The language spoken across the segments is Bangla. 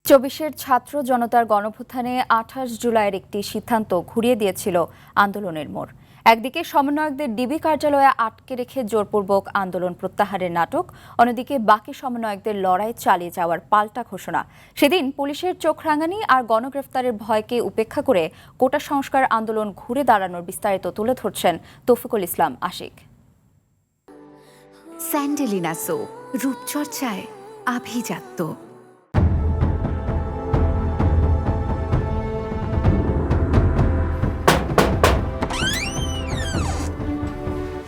চব্বিশের ছাত্র জনতার গণঅভ্যুত্থানে ২৮ জুলাইয়ের একটি সিদ্ধান্ত ঘুরিয়ে দিয়েছিল আন্দোলনের মোড়। একদিকে সমন্বয়কদের ডিবি কার্যালয়ে আটকে রেখে জোরপূর্বক আন্দোলন প্রত্যাহারের নাটক, অন্যদিকে বাকি সমন্বয়কদের লড়াই চালিয়ে যাওয়ার পাল্টা ঘোষণা। সেদিন পুলিশের চোখ রাঙানি আর গণগ্রেফতারের ভয়কে উপেক্ষা করে কোটা সংস্কার আন্দোলন ঘুরে দাঁড়ানোর বিস্তারিত তুলে ধরছেন তৌফিকুল ইসলাম আশিক। স্যান্ডেলিনা সো, রূপচর্চায় আভিজাত্য।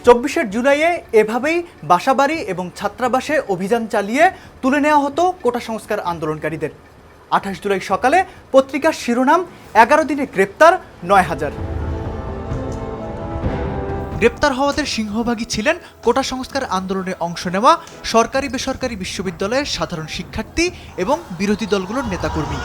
২৪শে জুলাইয়ে এভাবেই বাসাবাড়ি এবং ছাত্রাবাসে অভিযান চালিয়ে তুলে নেওয়া হতো কোটা সংস্কার আন্দোলনকারীদের। ২৮ জুলাই সকালে পত্রিকার শিরোনাম ১১ দিনে গ্রেপ্তার ৯,০০০। গ্রেপ্তার হওয়াদের সিংহভাগই ছিলেন কোটা সংস্কার আন্দোলনে অংশ নেওয়া সরকারি বেসরকারি বিশ্ববিদ্যালয়ের সাধারণ শিক্ষার্থী এবং বিরোধী দলগুলোর নেতাকর্মী।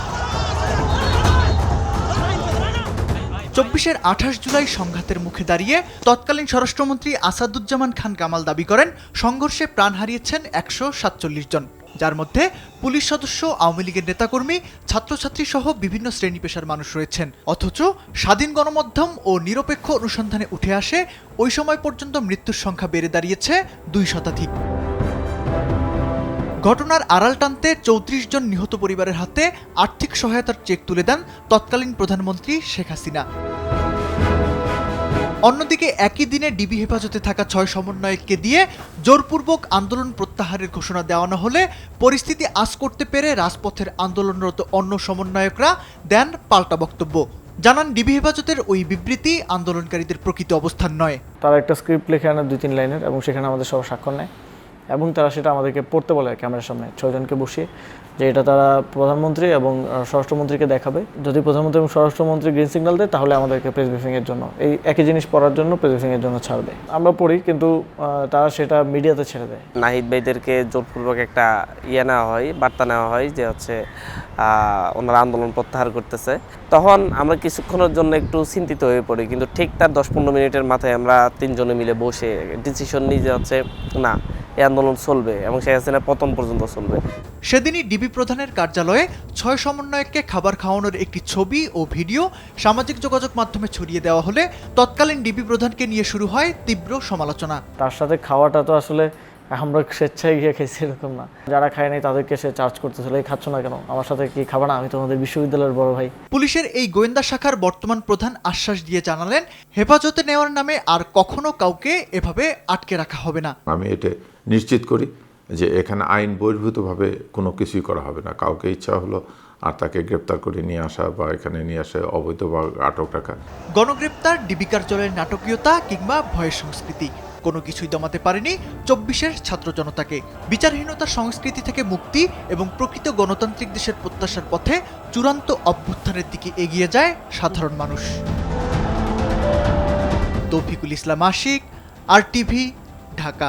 ২৪শের ২৮ জুলাই সংঘাতের মুখে দাঁড়িয়ে তৎকালীন স্বরাষ্ট্রমন্ত্রী আসাদুজ্জামান খান কামাল দাবি করেন সংঘর্ষে প্রাণ হারিয়েছেন ১৪৭ জন, যার মধ্যে পুলিশ সদস্য, আওয়ামী লীগের নেতাকর্মী, ছাত্রছাত্রী সহ বিভিন্ন শ্রেণী পেশার মানুষ রয়েছেন। অথচ স্বাধীন গণমাধ্যম ও নিরপেক্ষ অনুসন্ধানে উঠে আসে ওই সময় পর্যন্ত মৃত্যুর সংখ্যা বেড়ে দাঁড়িয়েছে ২ শতাধিক। ঘটনার আড়াল টানতে ৩৪ জন নিহত পরিবারের হাতে আর্থিক সহায়তার চেক তুলে দেন তৎকালীন প্রধানমন্ত্রী শেখ হাসিনা। অন্যদিকে একই দিনে ডিবি হেফাজতে থাকা ৬ সমন্বয়ককে দিয়ে জোরপূর্বক আন্দোলন প্রত্যাহারের ঘোষণা দেওয়ানো হলে পরিস্থিতি আঁচ করতে পেরে রাজপথের আন্দোলনরত অন্য সমন্বয়করা দেন পাল্টা বক্তব্য। জানান, ডিবি হেফাজতের ওই বিবৃতি আন্দোলনকারীদের প্রকৃত অবস্থান নয়। তারা একটা স্ক্রিপ্ট লিখে আনে ২-৩ লাইনের এবং সেখানে আমাদের সব স্বাক্ষর নেয় এবং তারা সেটা আমাদেরকে পড়তে বলে ক্যামেরার সামনে ৬ জনকে বসিয়ে, যে এটা তারা প্রধানমন্ত্রী এবং স্বরাষ্ট্রমন্ত্রীকে দেখাবে। যদি প্রধানমন্ত্রী এবং স্বরাষ্ট্রমন্ত্রী গ্রিন সিগন্যাল দেয় তাহলে আমাদেরকে প্রেস ব্রিফিংয়ের জন্য এই একই জিনিস পড়ার জন্য প্রেস ব্রিফিংয়ের জন্য ছাড়বে। আমরা পড়ি, কিন্তু তারা সেটা মিডিয়াতে ছেড়ে দেয়। নাহিদ ভাইদেরকে জোরপূর্বক একটা নেওয়া হয়, বার্তা নেওয়া হয় যে ওনারা আন্দোলন প্রত্যাহার করতেছে। তখন আমরা কিছুক্ষণের জন্য একটু চিন্তিত হয়ে পড়ি, কিন্তু ঠিক তার ১০-১৫ মিনিটের মাথায় আমরা ৩ জনে মিলে বসে ডিসিশন নিই যে না, এই আন্দোলন চলবে এবং শেখ হাসিনার পতন পর্যন্ত চলবে। সেদিনই ডিবি প্রধানের কার্যালয়ে ৬ সমন্বয়ককে খাবার খাওয়ানোর একটি ছবি ও ভিডিও সামাজিক যোগাযোগ মাধ্যমে ছড়িয়ে দেওয়া হলে তৎকালীন ডিবি প্রধানকে নিয়ে শুরু হয় তীব্র সমালোচনা। তার সাথে খাওয়াটা তো আসলে আমরা স্বেচ্ছায় গিয়ে খেয়েছি এরকম না, যারা খায় নাই তাদেরকে সে চার্জ করতেছিল, এই খাচ্ছ না কেন, আমার সাথে কি খাবে না, আমি তোমাদের বিশ্ববিদ্যালয়ের বড় ভাই। পুলিশের এই গোয়েন্দা শাখার বর্তমান প্রধান আশ্বাস দিয়ে জানালেন, হেফাজতে নেওয়ার নামে আর কখনো কাউকে এভাবে আটকে রাখা হবে না। আমি এটা নিশ্চিত করি যে এখানে আইন বহির্ভূতভাবে কোনো কিছুই করা হবে না। কাউকে ইচ্ছা হলো আর তাকে গ্রেপ্তার করে নিয়ে আসা বা এখানে নিয়ে আসা, অবৈধ বা আটক রাখা। গণগ্রেপ্তার, ডিবি কার্যালয়ের নাটকীয়তা কিংবা ভয়ের সংস্কৃতি কোনো কিছুই দমাতে পারেনি ২৪শের ছাত্র জনতাকে। বিচারহীনতার সংস্কৃতি থেকে মুক্তি এবং প্রকৃত গণতান্ত্রিক দেশের প্রত্যাশার পথে চূড়ান্ত অভ্যুত্থানের দিকে এগিয়ে যায় সাধারণ মানুষ। তৌফিকুল ইসলাম আশিক, RTV, ঢাকা।